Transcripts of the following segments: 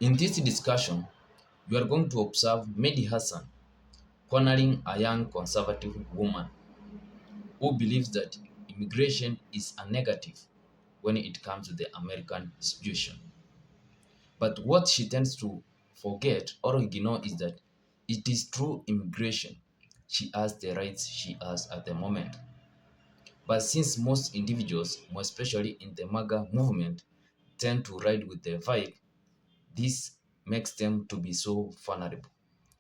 In this discussion, you are going to observe Medhi Hasan cornering a young conservative woman who believes that immigration is a negative when it comes to the American institution. But what she tends to forget or ignore is that it is through immigration she has the rights she has at the moment. But since most individuals, more especially in the MAGA movement, tend to ride with the vibe, this makes them to be so vulnerable.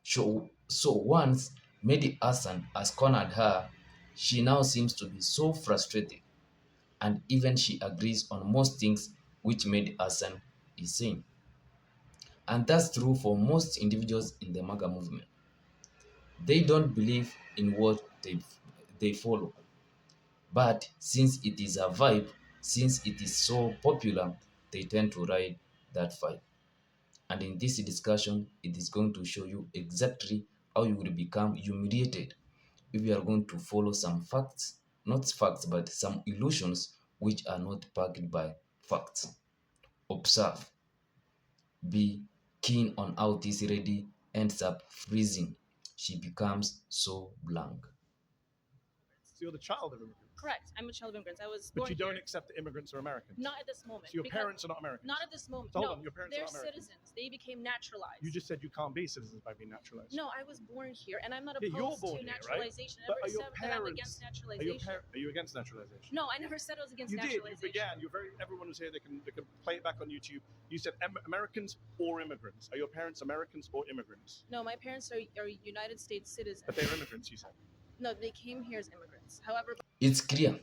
So once Mehdi Hassan has cornered her, she now seems to be so frustrated, and even she agrees on most things which Mehdi Hassan is saying. And that's true for most individuals in the MAGA movement. They don't believe in what they follow. But since it is a vibe, since it is so popular, they tend to ride that vibe. And in this discussion, it is going to show you exactly how you will become humiliated if you are going to follow some facts, not facts, but some illusions which are not backed by facts. Observe, be keen on how this lady ends up freezing. She becomes so blank. So you're the child of immigrants. Correct. I'm a child of immigrants. I was But born you don't here. accept that immigrants are Americans. Not at this moment. So your because- parents are not Americans. Not at this moment. So hold no, on, your parents they're are not Americans. citizens. They became naturalized. You just said you can't be citizens by being naturalized. No, I was born here, and I'm not Yeah, you're opposed born to here, right? naturalization. I But never are your said that I'm parents- against Are naturalization. you against naturalization? No, I never said I was against You did. You naturalization. began. You're very. Everyone who's here, they can play it back on YouTube. You said Americans or immigrants. Are your parents Americans or immigrants? No, my parents are United States citizens. But they're immigrants. You said. No, they came here as immigrants. However, It's clear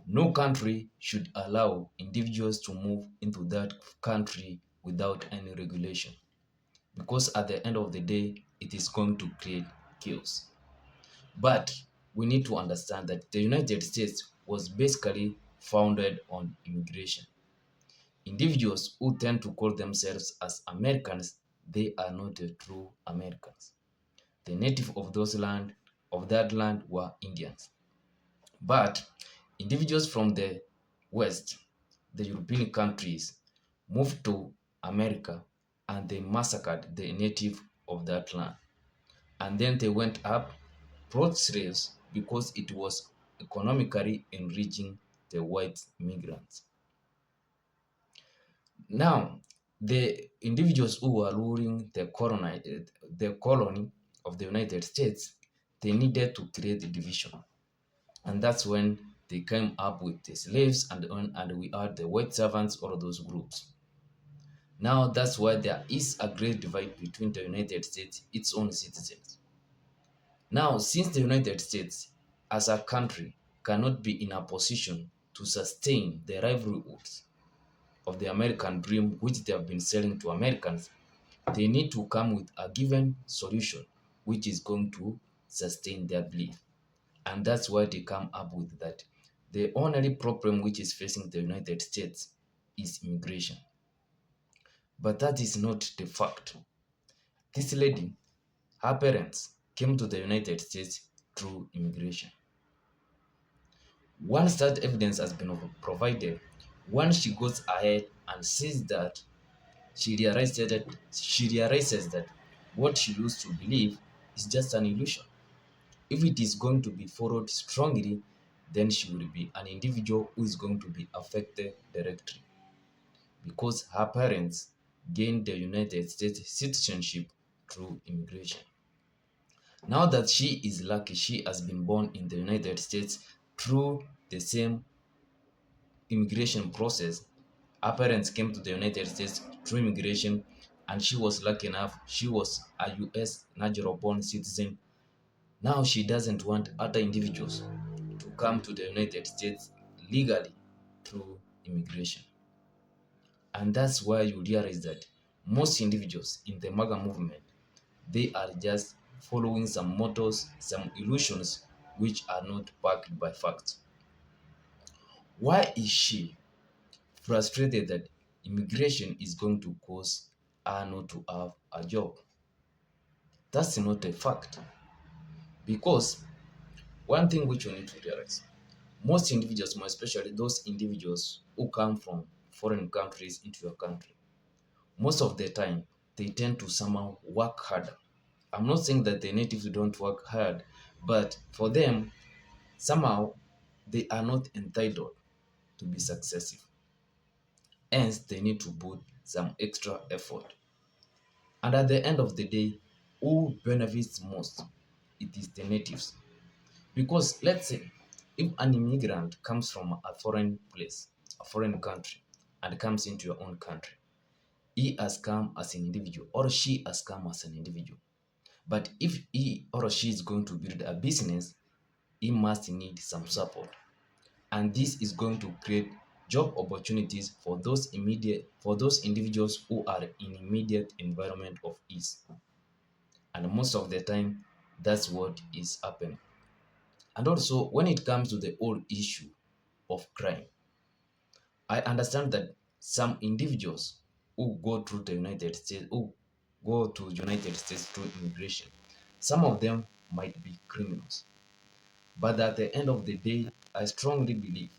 no country should allow individuals to move into that country without any regulation, because at the end of the day, it is going to create chaos. But we need to understand that the United States was basically founded on immigration. Individuals who tend to call themselves as Americans, they are not the true Americans. The native of that land were Indians. But individuals from the West, the European countries, moved to America and they massacred the native of that land. And then they went up, brought slaves because it was economically enriching the white migrants. Now, the individuals who were ruling the colony of the United States, they needed to create a division. And that's when they came up with the slaves, and we are the white servants, all those groups. Now that's why there is a great divide between the United States, its own citizens. Now, since the United States as a country cannot be in a position to sustain the livelihoods of the American dream, which they have been selling to Americans, they need to come with a given solution which is going to sustain their belief. And that's why they come up with that. The only problem which is facing the United States is immigration. But that is not the fact. This lady, her parents came to the United States through immigration. Once that evidence has been provided, once she goes ahead and says that she realizes that what she used to believe is just an illusion. If it is going to be followed strongly, then she will be an individual who is going to be affected directly, because her parents gained the United States citizenship through immigration. Now that she is lucky, she has been born in the United States through the same immigration process. Her parents came to the United States through immigration, and she was lucky enough, she was a US natural born citizen. Now she doesn't want other individuals to come to the United States legally through immigration. And that's why you realize that most individuals in the MAGA movement, they are just following some mottos, some illusions which are not backed by facts. Why is she frustrated that immigration is going to cause her not to have a job? That's not a fact. Because one thing which you need to realize, most individuals, more especially those individuals who come from foreign countries into your country, most of the time they tend to somehow work harder. I'm not saying that the natives don't work hard, but for them, somehow they are not entitled to be successful. Hence, they need to put some extra effort. And at the end of the day, who benefits most? It is the natives. Because let's say if an immigrant comes from a foreign place, a foreign country, and comes into your own country, he has come as an individual or she has come as an individual. But if he or she is going to build a business, he must need some support. And this is going to create job opportunities for those individuals who are in immediate environment of ease. And most of the time, that's what is happening. And also, when it comes to the whole issue of crime, I understand that some individuals who go through the United States, who go to United States through immigration, some of them might be criminals. But at the end of the day, I strongly believe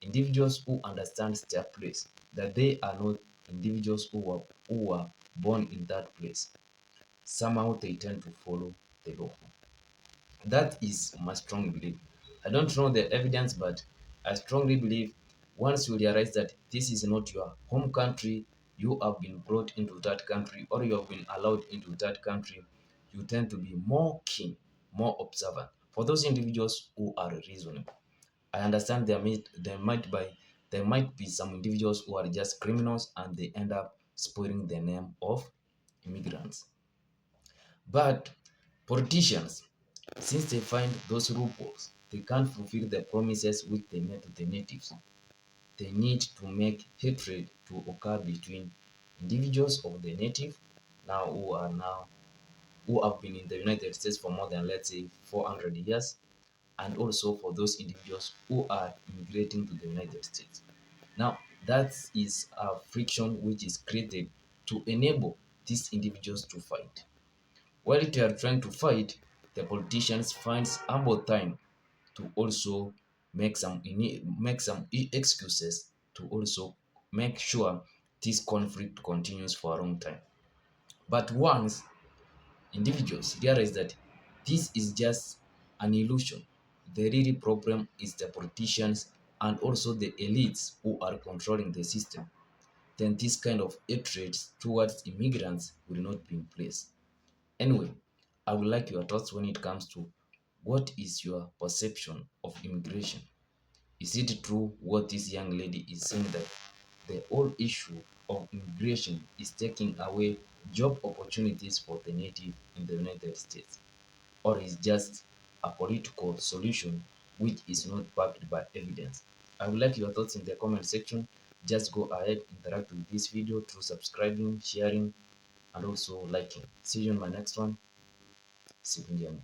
individuals who understand their place, that they are not individuals who were born in that place. Somehow they tend to follow the law. That is my strong belief. I don't know the evidence, but I strongly believe once you realize that this is not your home country, you have been brought into that country or you have been allowed into that country, you tend to be more keen, more observant. For those individuals who are reasonable, I understand there might be some individuals who are just criminals and they end up spoiling the name of immigrants. But politicians, since they find those loopholes, they can't fulfill the promises which they made to the natives. They need to make hatred to occur between individuals of the native now who have been in the United States for more than, let's say, 400 years, and also for those individuals who are immigrating to the United States. Now, that is a friction which is created to enable these individuals to fight. While they are trying to fight, the politicians find ample time to also make some excuses to also make sure this conflict continues for a long time. But once individuals realize that this is just an illusion, the real problem is the politicians and also the elites who are controlling the system, then this kind of hatred towards immigrants will not be in place. Anyway, I would like your thoughts when it comes to what is your perception of immigration? Is it true what this young lady is saying that the whole issue of immigration is taking away job opportunities for the native in the United States? Or is just a political solution which is not backed by evidence? I would like your thoughts in the comment section. Just go ahead, interact with this video through subscribing, sharing, and also liking. See you in my next one. Siku njema.